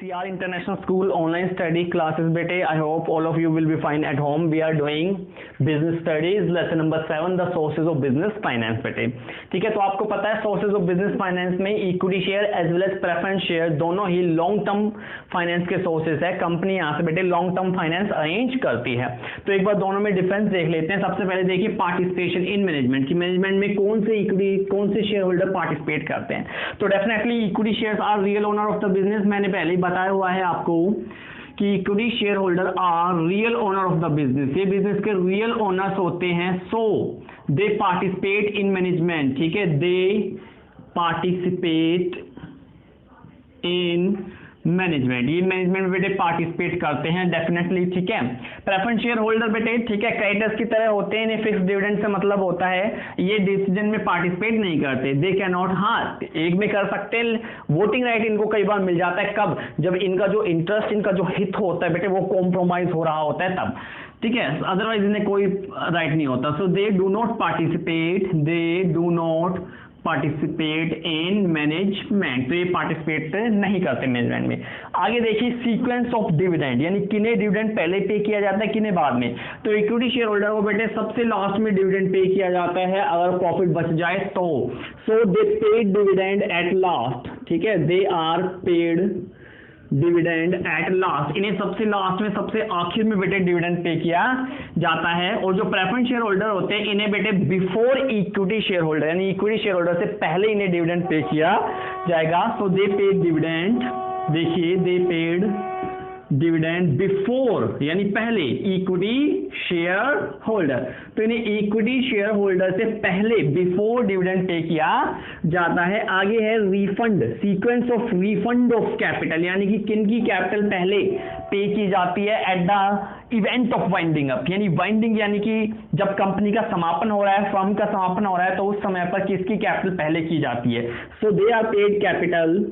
CR International School online study classes bete. I hope all of you will be fine at home. We are doing business studies lesson number 7 the sources of business finance bete. ठीक है, तो आपको पता है sources of business finance में equity share as well as preference share दोनों ही long term finance के सोर्सेज है। कंपनी यहाँ से बेटे लॉन्ग टर्म फाइनेंस अरेंज करती है। तो एक बार दोनों में डिफरेंस देख लेते हैं। सबसे पहले देखिए पार्टिसिपेशन इन मैनेजमेंट की, मैनेजमेंट में कौन से इक्विटी कौन से शेयर होल्डर पार्टिसिपेट करते हैं। तो definitely equity shares are real owner of the business. मैंने पहले ही बताया हुआ है आपको कि equity share holder are real owner of the business, ये बिजनेस के रियल ओनर्स होते हैं। So they participate in management, ठीक है, दे पार्टिसिपेट इन मैनेजमेंट, ये मैनेजमेंट में बेटे पार्टिसिपेट करते हैं डेफिनेटली। ठीक है, प्रेफरेंस शेयर होल्डर बेटे ठीक है क्रेडिटर्स की तरह होते हैं। इन्हें फिक्स डिविडेंड से मतलब होता है ये डिसीजन में पार्टिसिपेट नहीं करते। दे कैन नॉट, हाँ एक में कर सकते हैं, वोटिंग राइट इनको कई बार मिल जाता है। कब? जब इनका जो इंटरेस्ट इनका जो हित होता है बेटे वो कॉम्प्रोमाइज हो रहा होता है तब, ठीक है, अदरवाइज इन्हें कोई राइट नहीं होता। So they do not participate, they do not participate in management, तो ये पार्टिसिपेट नहीं करते मैनेजमेंट में। आगे देखिए सीक्वेंस ऑफ डिविडेंड, यानी किन्हें डिविडेंड पहले पे किया जाता है किन्हें बाद में। तो इक्विटी शेयर होल्डर को बेटे सबसे लास्ट में डिविडेंड पे किया जाता है अगर प्रॉफिट बच जाए तो। So they paid dividend at last, ठीक है, they are paid dividend at last, इन्हें सबसे लास्ट में सबसे आखिर में बेटे डिविडेंड पे किया जाता है। और जो प्रेफरेंस शेयर होल्डर होते हैं इन्हें बेटे बिफोर इक्विटी शेयर होल्डर, यानी इक्विटी शेयर होल्डर से पहले इन्हें डिविडेंड पे किया जाएगा। सो दे पेड डिविडेंड, देखिए दे पेड डिविडेंड बिफोर यानी पहले इक्विटी शेयर होल्डर, तो इन्हें इक्विटी शेयर होल्डर से पहले बिफोर डिविडेंड पे किया जाता है। आगे है refund, sequence of refund of capital, यानी कि किन की कैपिटल पहले पे की जाती है at the event of winding up, यानी वाइंडिंग यानी कि जब कंपनी का समापन हो रहा है, फर्म का समापन हो रहा है, तो उस समय पर किसकी कैपिटल पहले की जाती है। So they are paid capital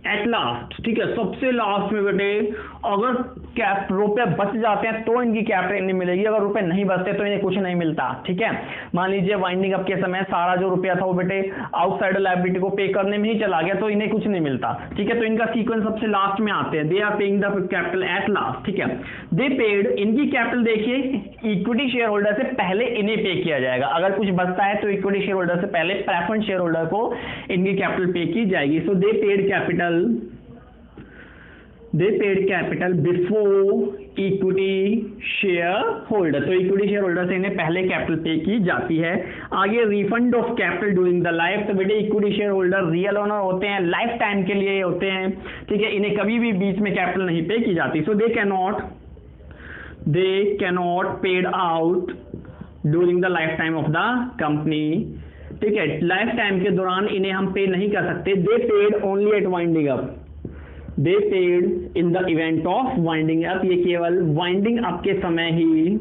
at last, ठीक है, सबसे लास्ट में बेटे अगर कैप रुपए बच जाते हैं तो इनकी कैपिटल इन्हें मिलेगी, अगर रुपए नहीं बचते तो इन्हें कुछ नहीं मिलता। ठीक है, मान लीजिए वाइंडिंग अप के समय सारा जो रुपया था वो बेटे आउटसाइड लायबिलिटी को पे करने में ही चला गया तो इन्हें कुछ नहीं मिलता। ठीक है, तो इनका सीक्वेंस सबसे लास्ट में आते हैं। They are paying the capital at last, ठीक है, दे पेड, इनकी कैपिटल देखिए इक्विटी शेयर होल्डर से पहले इन्हें पे किया जाएगा। अगर कुछ बचता है तो इक्विटी शेयर होल्डर से पहले प्रेफरेंस शेयर होल्डर को इनकी कैपिटल पे की जाएगी। So they paid capital, they paid capital before equity share holder, तो इक्विटी शेयर होल्डर से इन्हें पहले कैपिटल पे की जाती है। आगे refund of capital during the life, तो बेटे equity share holder real owner होते हैं, लाइफ टाइम के लिए होते हैं। ठीक है, इन्हें कभी भी बीच में कैपिटल नहीं पे की जाती। So they can not paid out during the life time of the company. ठीक है, लाइफ टाइम के दौरान इन्हें हम पे नहीं कर सकते। They paid only at winding up, they paid in the event of winding up, ये केवल वाइंडिंग अप के समय ही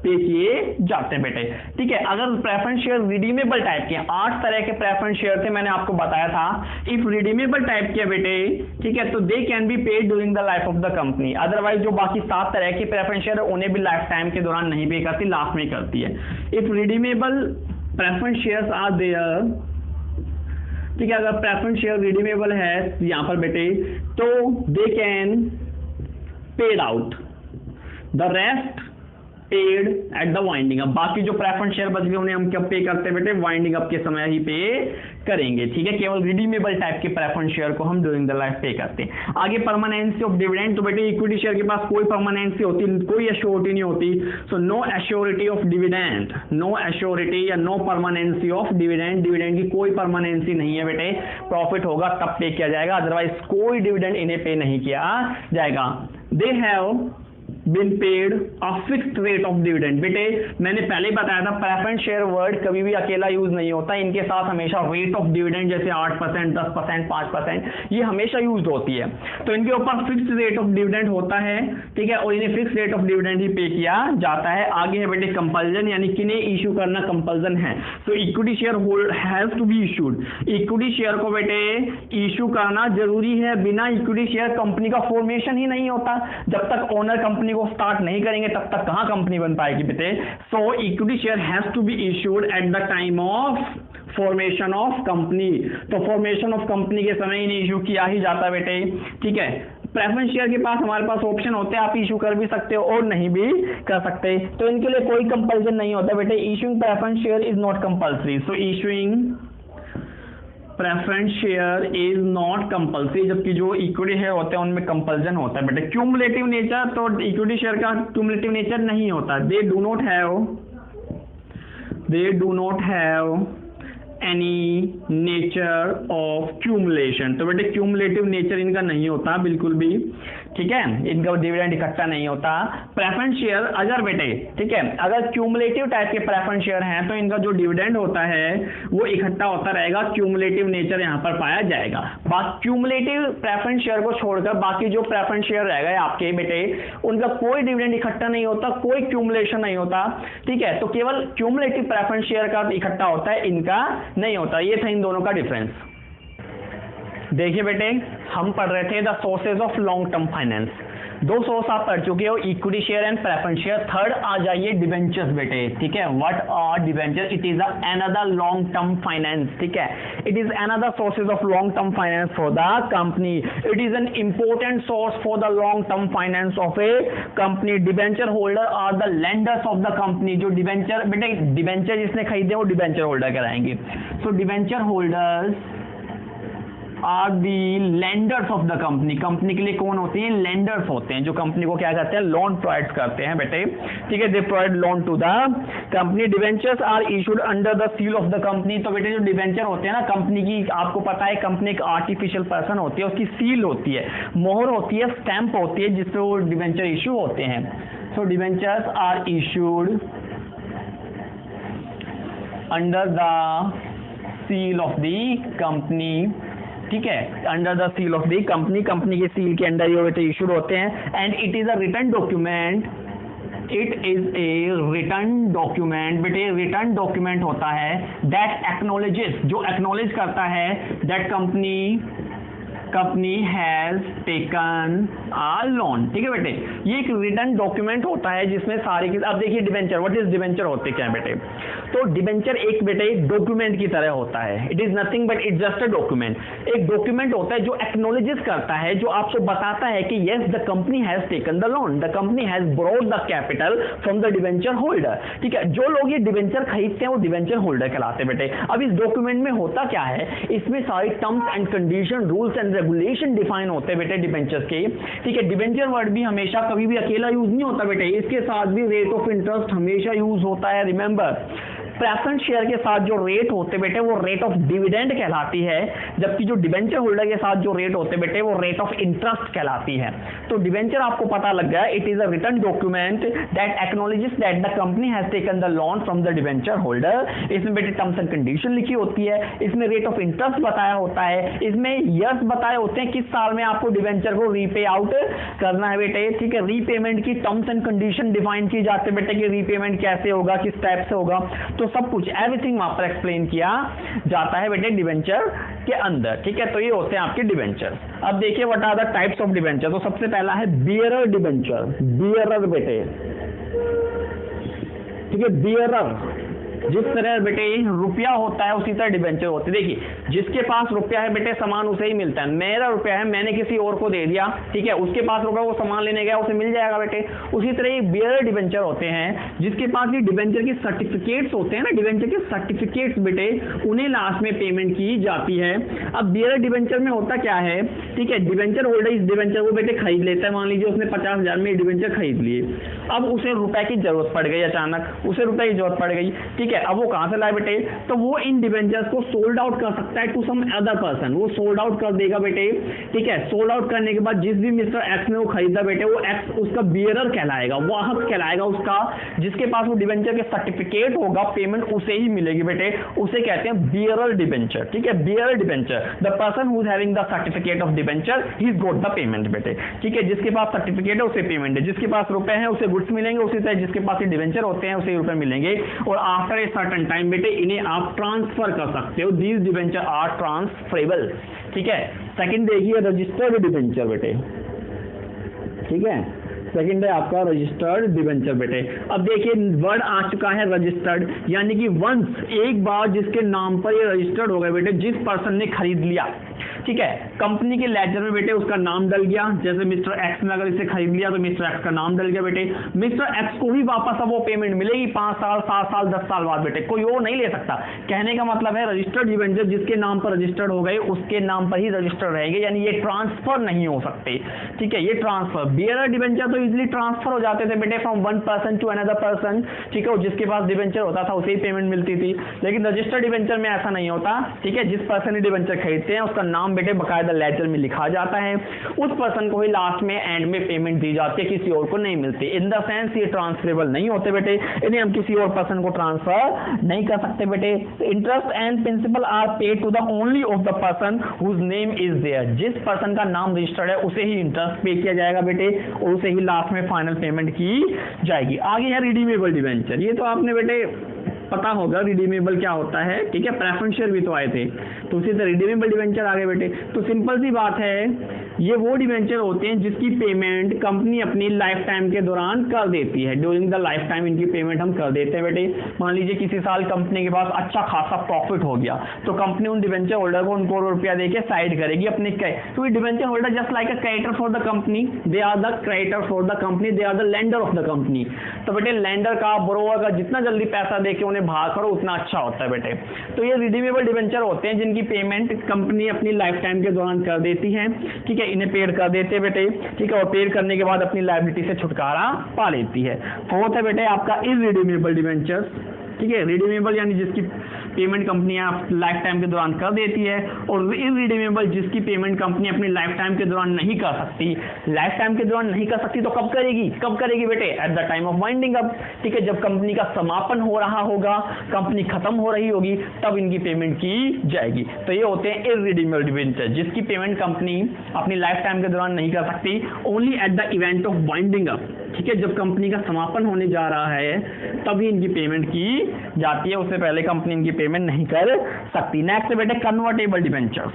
पे किए जाते हैं बेटे। ठीक है, अगर प्रेफरेंस शेयर रिडीमेबल टाइप के, 8 तरह के प्रेफरेंस शेयर थे मैंने आपको बताया था। इफ रिडीमेबल टाइप के बेटे, ठीक है, तो they can be paid during the life of the company. Otherwise जो बाकी 7 तरह के प्रेफरेंस शेयर उन्हें भी लाइफ टाइम के दौरान नहीं पे करती, लास्ट में करती है। If redeemable preference shares are there, ठीक है, अगर प्रेफरेंस शेयर रिडीमेबल है यहां पर बेटे तो they can paid out, the rest paid at the winding up. बाकी जो प्रेफरेंस शेयर बच गए उन्हें हम कब पे करते हैं बेटे, वाइंडिंग अप के समय ही पे करेंगे। ठीक है, केवल रिडीमेबल टाइप के प्रेफरेंस शेयर को हम ड्यूरिंग द लाइफ पे करते हैं। आगे परमानेंसी ऑफ डिविडेंड, तो बेटे इक्विटी शेयर के पास कोई परमानेंसी होती, कोई एश्योरिटी नहीं होती। So no assurity of dividend, no assurity या no permanency of dividend, dividend की कोई परमानेंसी नहीं है बेटे, प्रॉफिट होगा तब पे किया जाएगा, अदरवाइज कोई डिविडेंड इन्हें पे नहीं किया जाएगा। They have been paid a fixed rate of dividend। बेटे मैंने पहले ही बताया था प्रेफरेंस शेयर वर्ड कभी भी अकेला यूज नहीं होता, इनके साथ हमेशा रेट ऑफ डिविडेंड जैसे 8%, 10%, 5% ये हमेशा यूज होती है। तो इनके ऊपर फिक्स्ड रेट ऑफ डिविडेंड होता है, ठीक है, और इन्हें फिक्स रेट ऑफ डिविडेंड ही पे किया जाता है। आगे है बेटे कंपल्जन, यानी किन्हें इशू करना कंपल्जन है। तो equity share hold has to be issued, equity share को बेटे इशू करना जरूरी है। बिना इक्विटी शेयर कंपनी का फॉर्मेशन ही नहीं होता। जब तक ओनर कंपनी को स्टार्ट नहीं करेंगे तब तक कहां कंपनी बन पाएगी बेटे। So equity share has to be issued at the time of formation of company. तो फॉर्मेशन ऑफ कंपनी के समय इन्हें इशू किया ही जाता है बेटे, ठीक है। प्रेफरेंस शेयर के पास हमारे पास ऑप्शन होते हैं, आप इशू कर भी सकते हो और नहीं भी कर सकते। तो इनके लिए कोई कंपल्सन नहीं होता बेटे। Issuing preference share is not compulsory. So issuing preference share is not compulsory, जबकि जो इक्विटी शेयर होते हैं उनमें कंपल्सन होता है बेटे। क्यूमुलेटिव नेचर, तो इक्विटी शेयर का क्यूमुलेटिव नेचर नहीं होता। दे do not have any nature of cumulation. तो बेटे क्यूमुलेटिव नेचर इनका नहीं होता बिल्कुल भी, ठीक है, इनका डिविडेंड इकट्ठा नहीं होता। प्रेफरेंस शेयर अगर बेटे, ठीक है, अगर क्यूमुलेटिव टाइप के प्रेफरेंस शेयर हैं तो इनका जो डिविडेंड होता है वो इकट्ठा होता रहेगा, क्यूमुलेटिव नेचर यहां पर पाया जाएगा। बाकी क्यूमुलेटिव प्रेफरेंस शेयर को छोड़कर बाकी जो प्रेफरेंस शेयर रह गए आपके बेटे, उनका कोई डिविडेंड इकट्ठा नहीं होता, कोई क्यूमुलेशन नहीं होता, ठीक है। तो केवल क्यूमुलेटिव प्रेफरेंस शेयर का इकट्ठा होता है, इनका नहीं होता। ये था इन दोनों का डिफरेंस। देखिए बेटे हम पढ़ रहे थे the sources of long term finance. दो सोर्स आप पढ़ चुके हो, equity share and preference share. Third आ जाइए डिबेंचर्स बेटे, ठीक है। What are debenture? It is another long term finance, ठीक है। It is another sources of long term finance for the company. It is an important source for the long term finance of a company. Debenture holder are the lenders of the company. जो debenture बेटे, debenture जिसने खरीदे वो debenture holder कहलाएंगे। So debenture holders are the lenders of the company. Company के लिए कौन होते हैं? लेंडर्स होते हैं, जो कंपनी को क्या करते हैं? लोन प्रोवाइड करते हैं बेटे, ठीक है। They provide loan to the company. Debentures are issued under the seal of the company. तो बेटे जो डिवेंचर होते हैं ना कंपनी की, आपको पता है कंपनी एक आर्टिफिशियल पर्सन होती है, उसकी सील होती है, मोहर होती है, स्टैंप होती है, जिससे वो डिवेंचर इशू होते हैं। So debentures are issued under the seal of the company, ठीक है, under the seal of the company. Company के सील के अंडर ये बेटे इशूड होते हैं। And it is a written document, it is a return document. बेटे return document होता है दैट एक्नॉलेजेस, जो एक्नॉलेज करता है that company has taken a loan, ठीक है बेटे। ये एक रिटर्न डॉक्यूमेंट होता है जिसमें सारी की, अब देखिए डिबेंचर, व्हाट इज डिबेंचर होते क्या है बेटे? तो डिबेंचर एक बेटे डॉक्यूमेंट की तरह होता है। It is nothing but it's just a document. एक डॉक्यूमेंट होता है जो एक्नॉलेजेस करता है, जो आपको बताता है कि yes the company has taken the loan, the company has borrowed the capital from the debenture holder, ठीक है। जो लोग ये डिबेंचर खरीदते हैं वो डिबेंचर होल्डर कहलाते हैं बेटे। अब इस डॉक्यूमेंट में होता क्या है? इसमें सारी terms and condition, rules and regulation define होते हैं बेटे डिबेंचर्स के, ठीक है। डिबेंचर वर्ड भी हमेशा कभी भी अकेला यूज नहीं होता बेटे, इसके साथ भी रेट ऑफ इंटरेस्ट हमेशा यूज होता है। रिमेंबर प्रेफरेंस शेयर के साथ जो रेट होते बेटे वो रेट ऑफ डिविडेंड कहलाती है, जबकि जो डिबेंचर होल्डर के साथ जो रेट होते बेटे वो रेट ऑफ इंटरेस्ट कहलाती है। तो डिबेंचर आपको पता लग गया, it is a written document that acknowledges that the company has taken the loan from the debenture holder. इसमें बेटे टर्म्स एंड कंडीशन लिखी होती है, इसमें रेट ऑफ इंटरेस्ट बताया होता है, इसमें ईयर्स बताए होते हैं किस साल में आपको डिबेंचर को रीपे आउट करना है बेटे, ठीक है। रीपेमेंट की टर्म्स एंड कंडीशन डिफाइन की जाती है बेटे कि रीपेमेंट कैसे होगा, किस टाइप से होगा, तो सब कुछ एवरीथिंग वहां पर एक्सप्लेन किया जाता है बेटे डिबेंचर के अंदर, ठीक है। तो ये होते हैं आपके डिबेंचर। अब देखिए what are the types of debenture. तो सबसे पहला है बियरर डिबेंचर। बियरर बेटे, ठीक है, बियरर जिस तरह बेटे रुपया होता है उसी तरह डिबेंचर होते हैं। देखिए जिसके पास रुपया है बेटे सामान उसे ही मिलता है। मेरा रुपया है, मैंने किसी और को दे दिया, ठीक है, उसके पास रुपया, वो सामान लेने गया, उसे मिल जाएगा बेटे। उसी तरह ये बियरर डिबेंचर होते हैं जिसके पास ये डिबेंचर के सर्टिफिकेट्स होते हैं ना, डिबेंचर के सर्टिफिकेट्स बेटे, उन्हें लास्ट में पेमेंट की जाती है। अब बियरर डिबेंचर में होता क्या है, ठीक है, डिबेंचर होल्डर इस डिबेंचर को बेटे खरीद लेता है। मान लीजिए उसने 50,000 में डिबेंचर खरीद लिए, अब उसे रुपए की जरूरत पड़ गई, अचानक उसे रुपए की जरूरत पड़ गई, ठीक है। है, अब वो कहां से लाए बेटे, तो वो इन डिबेंचर्स को सोल्ड आउट कर सकता है टू सम अदर पर्सन, वो सोल्ड आउट कर देगा बेटे, ठीक है। सोल्ड आउट करने के बाद जिस भी मिस्टर एक्स ने वो खरीदा बेटे, वो एक्स उसका बियरर कहलाएगा, वाहक कहलाएगा उसका, जिसके पास वो डिबेंचर के सर्टिफिकेट होगा, पेमेंट उसे ही मिलेगी बेटे, उसे कहते हैं बियरर डिबेंचर, ठीक है, bearer debenture. The person who is having the certificate of debenture he is got the payment बेटे, ठीक है, जिसके पास सर्टिफिकेट है उसे पेमेंट है, जिसके पास रुपए हैं उसे गुड्स मिलेंगे, उसी तरह जिसके पास डिबेंचर होते हैं उसे रुपए मिलेंगे। और आफ्टर ए सर्टेन टाइम बेटे इन्हें आप ट्रांसफर कर सकते हो, दीज डिबेंचर आर ट्रांसफरेबल, ठीक है। सेकंड देखिए रजिस्टर्ड डिबेंचर बेटे, ठीक है, सेकंड है आपका रजिस्टर्ड डिबेंचर बेटे। अब देखिए वर्ड आ चुका है रजिस्टर्ड, यानी कि वंस एक बार जिसके नाम पर ये रजिस्टर्ड हो गए बेटे, जिस पर्सन ने खरीद लिया, ठीक है, कंपनी के लेजर में बेटे उसका नाम डल गया, जैसे मिस्टर एक्स ने अगर इसे खरीद लिया तो मिस्टर एक्स का नाम डल गया बेटे, मिस्टर एक्स को ही वापस अब वो पेमेंट मिलेगी 5 साल 7 साल 10 साल बाद बेटे, कोई और नहीं ले सकता। कहने का मतलब है रजिस्टर्ड डिबेंचर जिसके नाम पर रजिस्टर्ड हो गए उसके नाम पर ही रजिस्टर्ड रहेंगे, यानी ये ट्रांसफर नहीं हो सकते, ठीक है, ये ट्रांसफर। बियरर डिबेंचर तो इजीली ट्रांसफर हो जाते थे बेटे from one person to another person, ठीक है, जिसके पास डिबेंचर होता था उसे ही पेमेंट मिलती थी, लेकिन रजिस्टर्ड डिबेंचर में ऐसा नहीं होता, ठीक है, जिस पर्सन ने डिबेंचर खरीदते हैं उसका नाम बेटे बकायदा लेजर में लिखा जाता है, उस पर्सन को ही लास्ट में एंड में पेमेंट दी जाती है, किसी और को नहीं मिलती। इन द सेंस ये ट्रांसफरेबल नहीं होते बेटे, इन्हें हम किसी और पर्सन को ट्रांसफर नहीं कर सकते बेटे। Interest and principal are paid to the only of the person whose name is there, जिस पर्सन का नाम रजिस्टर्ड है उसे ही इंटरेस्ट पे किया जाएगा बेटे, और उसे ही लास्ट में फाइनल पेमेंट की जाएगी। आगे है रिडीमेबल डिबेंचर, ये तो आपने बेटे पता होगा रिडीमेबल क्या होता है, ठीक है, प्रेफरेंशियल भी तो आए थे, तो उसी तरह रिडीमेबल डिबेंचर आगे बेटे। तो सिंपल सी बात है, ये वो डिबेंचर होते हैं जिसकी पेमेंट कंपनी अपनी लाइफ टाइम के दौरान कर देती है, ड्यूरिंग द लाइफ टाइम इनकी पेमेंट हम कर देते हैं बेटे। मान लीजिए किसी साल कंपनी के पास अच्छा खासा प्रॉफिट हो गया, तो कंपनी उन डिबेंचर होल्डर को उनको रुपया देके साइड करेगी अपने, तो debenture holder just like a creditor for the company, they are the creditor for the company, they are the lender of the company. तो बेटे लेंडर का बोरोवर का जितना जल्दी पैसा देके उन्हें भाग करो उतना अच्छा होता है बेटे। तो ये रिडीमेबल डिबेंचर होते हैं जिनकी पेमेंट कंपनी अपनी लाइफ टाइम के दौरान कर देती है, ठीक है, इन्हें पेड कर देते हैं बेटे, ठीक है, और पेड करने के बाद अपनी लायबिलिटी से छुटकारा पा लेती है। फोर्थ है बेटे आपका इररिडीमेबल डिबेंचर्स, ठीक है, रिडीमेबल यानी जिसकी पेमेंट कंपनी लाइफ टाइम के दौरान कर देती है, और इररिडीमेबल जिसकी पेमेंट कंपनी अपनी लाइफ टाइम के दौरान नहीं कर सकती। लाइफ टाइम के दौरान नहीं कर सकती तो कब करेगी, कब करेगी बेटे, eight the time of winding up, ठीक है, जब कंपनी का समापन हो रहा होगा, कंपनी खत्म हो रही होगी, तब इनकी पेमेंट की जाएगी। तो ये होते हैं इररिडीमेबल डिबेंचर जिसकी पेमेंट कंपनी अपनी लाइफ टाइम के दौरान नहीं कर सकती, only at the event of winding up, ठीक है, जब कंपनी का समापन होने जा रहा है तभी इनकी पेमेंट की जाती है, उससे पहले कंपनी इनकी पेमेंट नहीं कर सकती। नेक्स्ट बेटे कन्वर्टेबल डिबेंचर्स,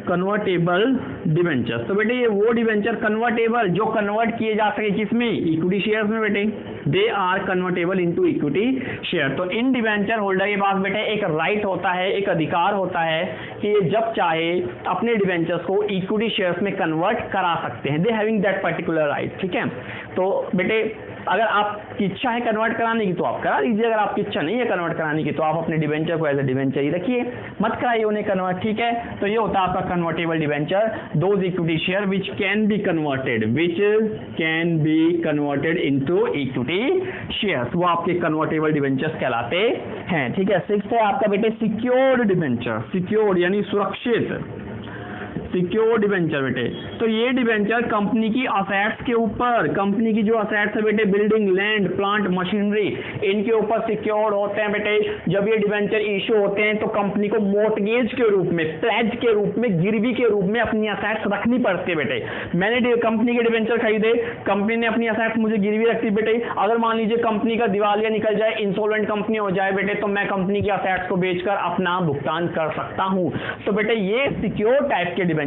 कन्वर्टेबल डिबेंचर्स, तो बेटे ये वो डिबेंचर कन्वर्टेबल जो कन्वर्ट किए जा सके किसमें, इक्विटी शेयर्स में बेटे, they are convertible into equity share. तो इन डिबेंचर होल्डर के पास बेटे एक राइट होता है, एक अधिकार होता है कि ये जब चाहे अपने डिबेंचर्स को इक्विटी शेयर्स में कन्वर्ट करा सकते हैं, they having that particular right, ठीक है। तो बेटे अगर आपकी इच्छा है कन्वर्ट कराने की तो आप करा लीजिए, अगर आपकी इच्छा नहीं है कन्वर्ट कराने की तो आप अपने डिबेंचर को एज ए डिबेंचर ही रखिए, मत कराइए उन्हें कन्वर्ट, ठीक है। तो ये होता है आपका convertible debenture, those equity share which can be converted into equity shares, वो आपके कन्वर्टेबल डिबेंचर्स कहलाते हैं, ठीक है। सिक्स्थ है आपका बेटे सिक्योर्ड डिबेंचर, सिक्योर्ड यानी सुरक्षित, सिक्योर्ड डिबेंचर बेटे। तो ये डिबेंचर कंपनी की असेट्स के ऊपर, कंपनी की जो असेट्स है बेटे, बिल्डिंग, लैंड, प्लांट, मशीनरी, इनके ऊपर सिक्योर्ड होते हैं बेटे। जब ये डिबेंचर इशू होते हैं तो कंपनी को मॉर्टगेज के रूप में, प्लेज के रूप में, गिरवी के रूप में अपनी असेट्स रखनी पड़ती है बेटे। मैंने कंपनी के डिबेंचर खरीदे, कंपनी ने अपनी असेट्स मुझे गिरवी रखती बेटे, अगर मान लीजिए कंपनी का दिवालिया निकल जाए, इंसॉल्वेंट कंपनी हो जाए बेटे, तो मैं कंपनी की असेट्स को बेचकर अपना भुगतान कर सकता हूं। तो बेटे ये सिक्योर टाइप के डिबेंचर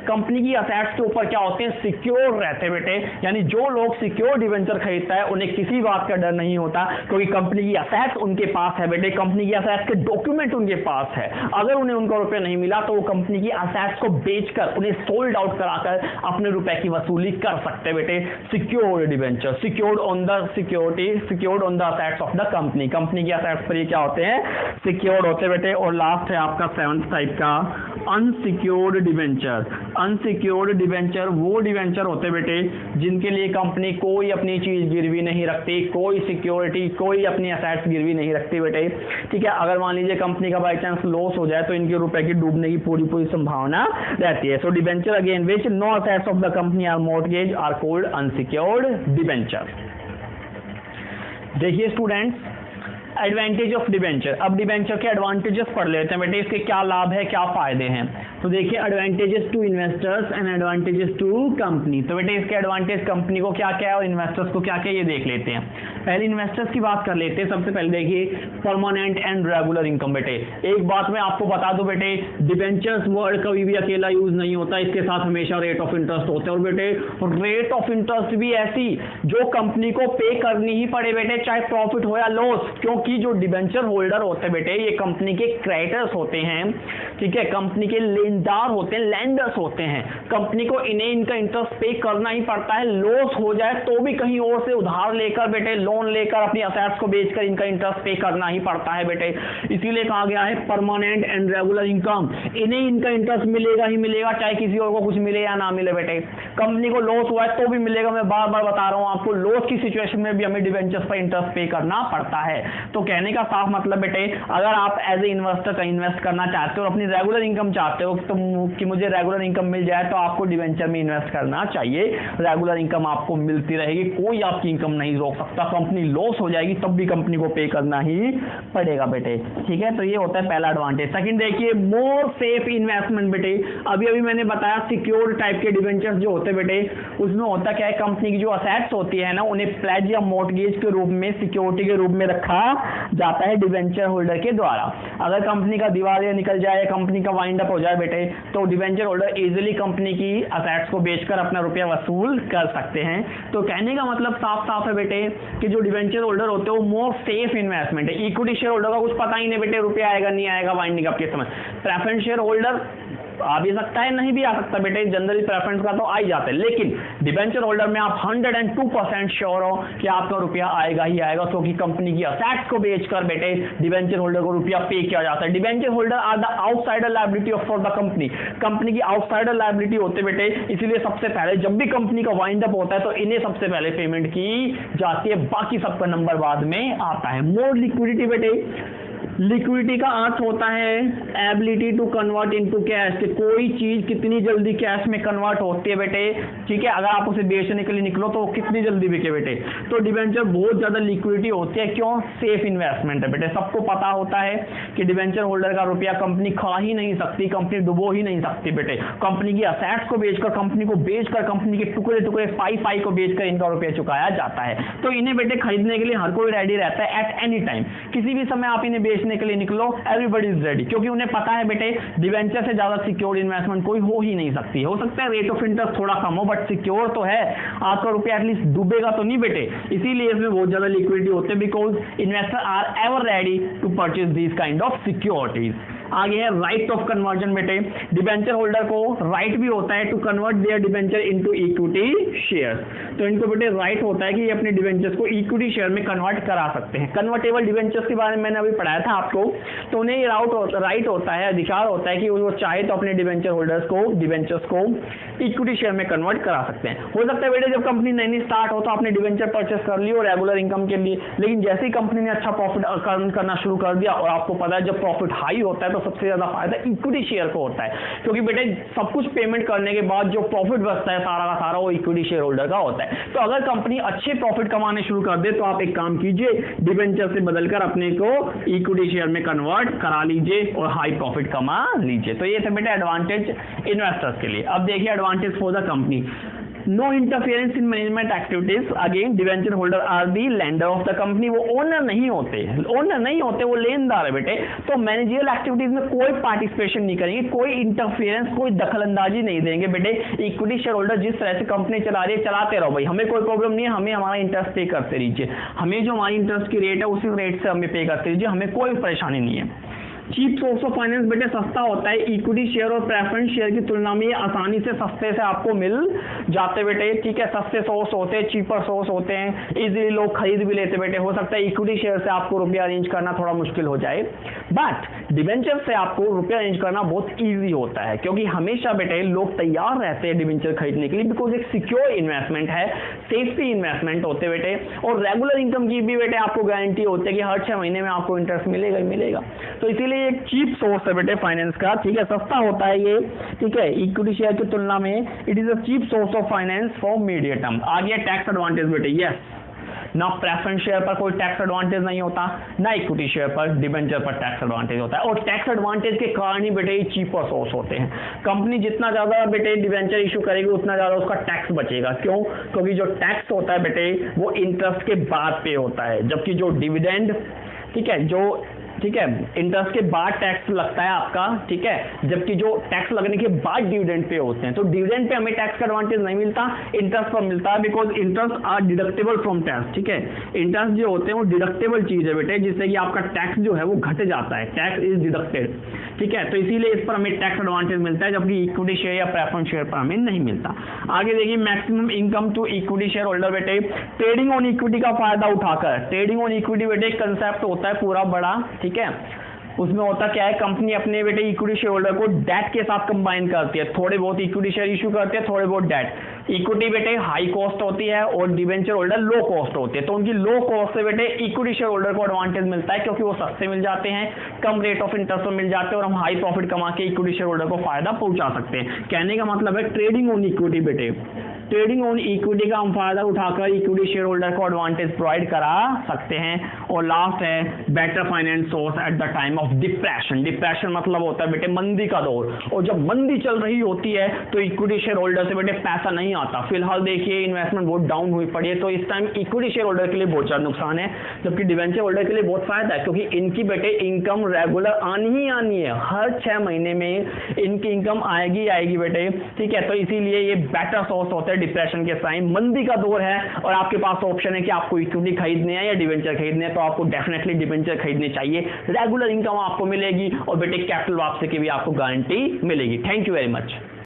कंपनी की असेट्स के ऊपर क्या होते हैं, सिक्योर रहते हैं बेटे, यानी जो लोग सिक्योर डिबेंचर खरीदता है उन्हें किसी बात का डर नहीं होता, क्योंकि कंपनी की असेट्स उनके पास है बेटे, कंपनी की असेट्स के डॉक्यूमेंट उनके पास है। अगर उन्हें उनका रुपया नहीं मिला तो वो कंपनी की असेट्स को बेचकर, उन्हें सोल्ड आउट कराकर अपने रुपए की वसूली कर सकते हैं बेटे। Secure debenture, secured on the security, secured on the assets of the company, company की असेट्स पर ये क्या होते हैं, सिक्योर्ड होते हैं बेटे। और लास्ट है आपका सेवंथ टाइप का unsecured debenture, debenture. Unsecured debenture वो डिबेंचर होते बेटे जिनके लिए कंपनी कोई अपनी चीज गिरवी नहीं रखती, कोई सिक्योरिटी, कोई अपनी असेट्स गिरवी नहीं रखती बेटे, ठीक है। अगर मान लीजिए कंपनी का बाई चांस लॉस हो जाए तो इनके रुपए की डूबने की पूरी संभावना रहती है। So debenture again which no assets of the company are mortgage are called unsecured debenture. देखिए स्टूडेंट्स, एडवांटेज ऑफ डिबेंचर। अब डिबेंचर के एडवांटेजेस पढ़ लेते हैं बेटे, इसके क्या लाभ है, क्या फायदे हैं। तो देखिए advantages to investors and advantages to company. तो बेटे इसके एडवांटेज कंपनी को क्या क्या है और इन्वेस्टर्स को क्या क्या ये देख लेते हैं। पहले इन्वेस्टर्स की बात कर लेते हैं। सबसे पहले देखिए परमानेंट एंड रेगुलर इनकम। बेटे एक बात मैं आपको बता दूं बेटे, डिबेंचर्स वर्ड कभी भी अकेला यूज नहीं होता, इसके साथ हमेशा रेट ऑफ इंटरेस्ट होते हैं। और बेटे रेट ऑफ इंटरेस्ट भी ऐसी जो कंपनी को पे करनी ही पड़े बेटे, चाहे प्रॉफिट हो या लॉस, क्योंकि जो डिबेंचर होल्डर होते हैं बेटे ये कंपनी के क्रेडिटर्स होते हैं, ठीक है, कंपनी के लेनदार होते हैं, लैंडर्स होते हैं। कंपनी को इन्हें इनका इंटरेस्ट पे करना ही पड़ता है। लॉस हो जाए तो भी कहीं और से उधार लेकर बेटे, लोन लेकर, अपनी असेट्स को बेचकर इनका इंटरेस्ट पे करना ही पड़ता है बेटे। इसीलिए कहा गया है परमानेंट एंड रेगुलर इनकम, इन्हें इनका इंटरेस्ट मिलेगा ही मिलेगा, चाहे किसी और को कुछ मिले या ना मिले बेटे। कंपनी को लॉस हुआ है तो भी मिलेगा। मैं बार बार बता रहा हूं आपको, लॉस की सिचुएशन में भी हमें डिबेंचर्स पर इंटरेस्ट पे करना पड़ता है। तो कहने का साफ मतलब बेटे, अगर आप एज ए इन्वेस्टर का इन्वेस्ट करना चाहते हो और अपनी रेगुलर इनकम चाहते हो तो कि मुझे रेगुलर इनकम मिल जाए, तो आपको डिबेंचर में इन्वेस्ट करना चाहिए। रेगुलर इनकम आपको मिलती रहेगी, कोई आपकी इनकम नहीं रोक सकता। कंपनी लॉस हो जाएगी तब भी कंपनी को पे करना ही पड़ेगा बेटे, ठीक है। तो ये होता है पहला एडवांटेज। सेकंड देखिए मोर सेफ इन्वेस्टमेंट। बेटे अभी मैंने बताया सिक्योर्ड टाइप के डिबेंचर्स जो होते हैं बेटे, उसमें होता क्या है, कंपनी की जो असेट्स होती है ना उन्हें प्लेज या मॉर्गेज के रूप में, सिक्योरिटी के रूप में रखा जाता है डिबेंचर होल्डर के द्वारा। अगर कंपनी का दिवालिया निकल जाए, कंपनी का वाइंड अप हो जाए बेटे, तो डिबेंचर होल्डर इजीली कंपनी की असेट्स को बेचकर अपना रुपया वसूल कर सकते हैं। तो कहने का मतलब साफ साफ है बेटे कि जो डिबेंचर होल्डर होते हैं वो मोर सेफ इन्वेस्टमेंट है। इक्विटी शेयर होल्डर का कुछ पता ही नहीं बेटे, रुपया आएगा नहीं आएगा वाइंडिंग अप के समय। प्रेफरेंस शेयर होल्डर आ भी सकता है, नहीं भी आ सकता बेटे, जनरली प्रेफरेंस का तो आ ही जाता है। लेकिन डिबेंचर होल्डर में आप 102% श्योर हो कि आपका रुपया आएगा ही आएगा, क्योंकि कंपनी की असेट्स को बेचकर बेटे डिबेंचर होल्डर को रुपया पे किया जाता है। Debenture holder are the outsider liability of for the company. Company की आउटसाइडर लायबिलिटी होते बेटे, इसलिए सबसे पहले जब भी कंपनी का वाइंड अप होता है तो इन्हें सबसे पहले पेमेंट की जाती है, बाकी सबका नंबर बाद में आता है। मोर लिक्विडिटी बेटे, लिक्विडिटी का अर्थ होता है ability to convert into cash, कि कोई चीज कितनी जल्दी कैश में कन्वर्ट होती है बेटे, ठीक है। अगर आप उसे बेचने के लिए निकलो तो कितनी जल्दी बिके बेटे। तो डिबेंचर बहुत ज्यादा लिक्विडिटी होती है, क्यों, सेफ इन्वेस्टमेंट है बेटे। सबको पता होता है कि डिबेंचर होल्डर का रुपया कंपनी खा ही नहीं सकती, कंपनी डुबो ही नहीं सकती बेटे। कंपनी की असेट्स को बेचकर, कंपनी को बेचकर, कंपनी के टुकड़े टुकड़े पाई को बेचकर इनका रुपया चुकाया जाता है। तो इन्हें बेटे खरीदने के लिए हर कोई रेडी रहता है एट एनी टाइम। किसी भी समय आप इन्हें बेचने के लिए निकलो, एवरीबॉडी इज रेडी, क्योंकि उन्हें पता है बेटे डिबेंचर से ज्यादा सिक्योर इन्वेस्टमेंट कोई हो ही नहीं सकती। हो सकता है रेट ऑफ इंटरेस्ट थोड़ा कम हो, बट सिक्योर तो है, आपका रुपया एटलीस्ट डूबेगा तो नहीं बेटे। इसीलिए इसमें बहुत ज्यादा लिक्विडिटी होते हैं, because investor are ever ready to purchase this kind of securities. आगे है राइट ऑफ कन्वर्जन बेटे, डिबेंचर होल्डर को राइट भी होता है to convert their debenture into equity shares. तो इनको बेटे राइट होता है कि ये अपने डिबेंचर्स को इक्विटी शेयर में कन्वर्ट करा सकते हैं। कन्वर्टेबल डिबेंचर्स के बारे में मैंने अभी पढ़ाया था आपको। तो उन्हें राइट होता है, अधिकार होता है कि वो चाहे तो अपने डिबेंचर होल्डर्स को, डिबेंचर्स को इक्विटी शेयर में कन्वर्ट करा सकते हैं। हो सकता है बेटे जब कंपनी नई स्टार्ट हो तो आपने डिबेंचर परचेस कर ली हो रेगुलर इनकम के लिए, लेकिन जैसे ही कंपनी ने अच्छा प्रॉफिट अर्न करना शुरू कर दिया, और आपको पता है जब प्रॉफिट हाई होता है तो सबसे ज्यादा फायदा इक्विटी शेयर को होता है, क्योंकि बेटे सब कुछ पेमेंट करने के बाद जो प्रॉफिट बचता है सारा का सारा वो इक्विटी शेयर होल्डर का होता है। तो अगर कंपनी अच्छे प्रॉफिट कमाने शुरू कर दे तो आप एक काम कीजिए, डिबेंचर से बदलकर अपने को इक्विटी शेयर में कन्वर्ट करा लीजिए और हाई प्रॉफिट कमा लीजिए। तो ये थे बेटे एडवांटेज इन्वेस्टर्स के लिए। अब देखिए advantage for the company, no interference in management activities. Again debenture holder are the lender of the company, वो ओनर नहीं होते, वो लेनदार है बेटे। तो मैनेजरियल एक्टिविटीज में कोई पार्टिसिपेशन नहीं करेंगे, कोई इंटरफेरेंस, कोई दखलंदाजी नहीं देंगे बेटे। इक्विटी शेयर होल्डर जिस तरह से कंपनी चला रही है चलाते रहो भाई, हमें कोई प्रॉब्लम नहीं है, हमें हमारा इंटरेस्ट पे करते रहिए, हमें जो हमारी इंटरेस्ट की रेट है उसी रेट से हमें पे करते रहिए, हमें कोई परेशानी नहीं है। चीप सोर्स ऑफ फाइनेंस बेटे सस्ता होता है, इक्विटी शेयर और प्रेफरेंस शेयर की तुलना में आसानी से सस्ते से आपको मिल जाते बेटे, ठीक है। सस्ते सोर्स होते हैं, चीपर सोर्स होते हैं, इजीली लोग खरीद भी लेते बेटे। हो सकता है इक्विटी शेयर से आपको रुपया अरेंज करना थोड़ा मुश्किल हो जाए, बट डिबेंचर से आपको रुपया अरेंज करना बहुत ईजी होता है, क्योंकि हमेशा बेटे लोग तैयार रहते हैं डिबेंचर खरीदने के लिए, बिकॉज एक सिक्योर इन्वेस्टमेंट है, सेफ्टी इन्वेस्टमेंट होते बेटे, और रेगुलर इनकम की भी बेटे आपको गारंटी होती है कि हर 6 महीने में आपको इंटरेस्ट मिलेगा ही मिलेगा। तो इसीलिए एक चीप सोर्स है बेटे फाइनेंस का, ठीक है, सस्ता होता है ये, ठीक है, इक्विटी शेयर की तुलना में it is a cheap source of finance for medium term. आ गया टैक्स एडवांटेज बेटे, यस, ना प्रेफरेंस शेयर पर कोई टैक्स एडवांटेज नहीं होता, ना इक्विटी शेयर पर, डिबेंचर पर टैक्स एडवांटेज होता है, और टैक्स एडवांटेज के कारण ही बेटे चीपर सोर्स होते हैं। कंपनी जितना ज्यादा बेटे डिबेंचर इशू करेगी उतना ज्यादा उसका टैक्स बचेगा। क्यों? क्योंकि जो टैक्स होता है बेटे वो इंटरेस्ट के बाद पे होता है, जबकि जो डिविडेंड, ठीक है, जो, ठीक है, इंटरेस्ट के बाद टैक्स लगता है आपका, ठीक है, जबकि जो टैक्स लगने के बाद डिविडेंड पे होते हैं। तो डिविडेंड पे हमें टैक्स का एडवांटेज नहीं मिलता, इंटरेस्ट पर मिलता है, because interest are deductible from tax, ठीक है। इंटरेस्ट जो होते हैं वो डिडक्टेबल चीज है बेटे, जिससे कि आपका टैक्स जो है वो घट जाता है, टैक्स इज डिडक्टेड, ठीक है। तो इसीलिए इस पर हमें टैक्स एडवांटेज मिलता है, जबकि इक्विटी शेयर या प्रेफरेंस शेयर पर हमें नहीं मिलता। आगे देखिए, maximum income to equity share holder बेटे, ट्रेडिंग ऑन इक्विटी का फायदा उठाकर, ट्रेडिंग ऑन इक्विटी बेटे एक कंसेप्ट होता है पूरा बड़ा, ठीक है। उसमें होता क्या है, कंपनी अपने बेटे इक्विटी शेयर होल्डर को डेट के साथ कंबाइन करती है, थोड़े बहुत इक्विटी शेयर इशू करते हैं, थोड़े बहुत डेट। इक्विटी बेटे हाई कॉस्ट होती है और डिबेंचर होल्डर लो कॉस्ट होते हैं, तो उनकी लो कॉस्ट से बेटे इक्विटी शेयर होल्डर को एडवांटेज मिलता है, क्योंकि वो सस्ते मिल जाते हैं, कम रेट ऑफ इंटरेस्ट में मिल जाते हैं, और हम हाई प्रॉफिट कमा के इक्विटी शेयर होल्डर को फायदा पहुंचा सकते हैं। कहने का मतलब है ट्रेडिंग ऑन इक्विटी बेटे, ट्रेडिंग ऑन इक्विटी का हम फायदा उठाकर इक्विटी शेयर होल्डर को एडवांटेज प्रोवाइड करा सकते हैं। और लास्ट है better finance source eight the time of depression. Depression मतलब होता है बेटे मंदी का दौर, और जब मंदी चल रही होती है तो इक्विटी शेयर होल्डर से बेटे पैसा नहीं आता। फिलहाल देखिए इन्वेस्टमेंट बहुत डाउन हुई पड़ी है, तो इस टाइम इक्विटी शेयर होल्डर के लिए बहुत ज्यादा नुकसान है, जबकि डिवेंचर होल्डर के लिए बहुत फायदा है, क्योंकि इनकी बेटे इनकम रेगुलर आनी ही आनी है, हर 6 महीने में इनकी इनकम आएगी आएगी बेटे, ठीक है। तो इसीलिए ये बेटर सोर्स होता है डिप्रेशन के टाइम, मंदी का दौर है और आपके पास ऑप्शन है कि आपको इक्विटी खरीदने है या डिवेंचर खरीदने है, तो आपको डेफिनेटली डिवेंचर खरीदने चाहिए। रेगुलर इनकम आपको मिलेगी और बेटे कैपिटल वापसी की भी आपको गारंटी मिलेगी। Thank you very much.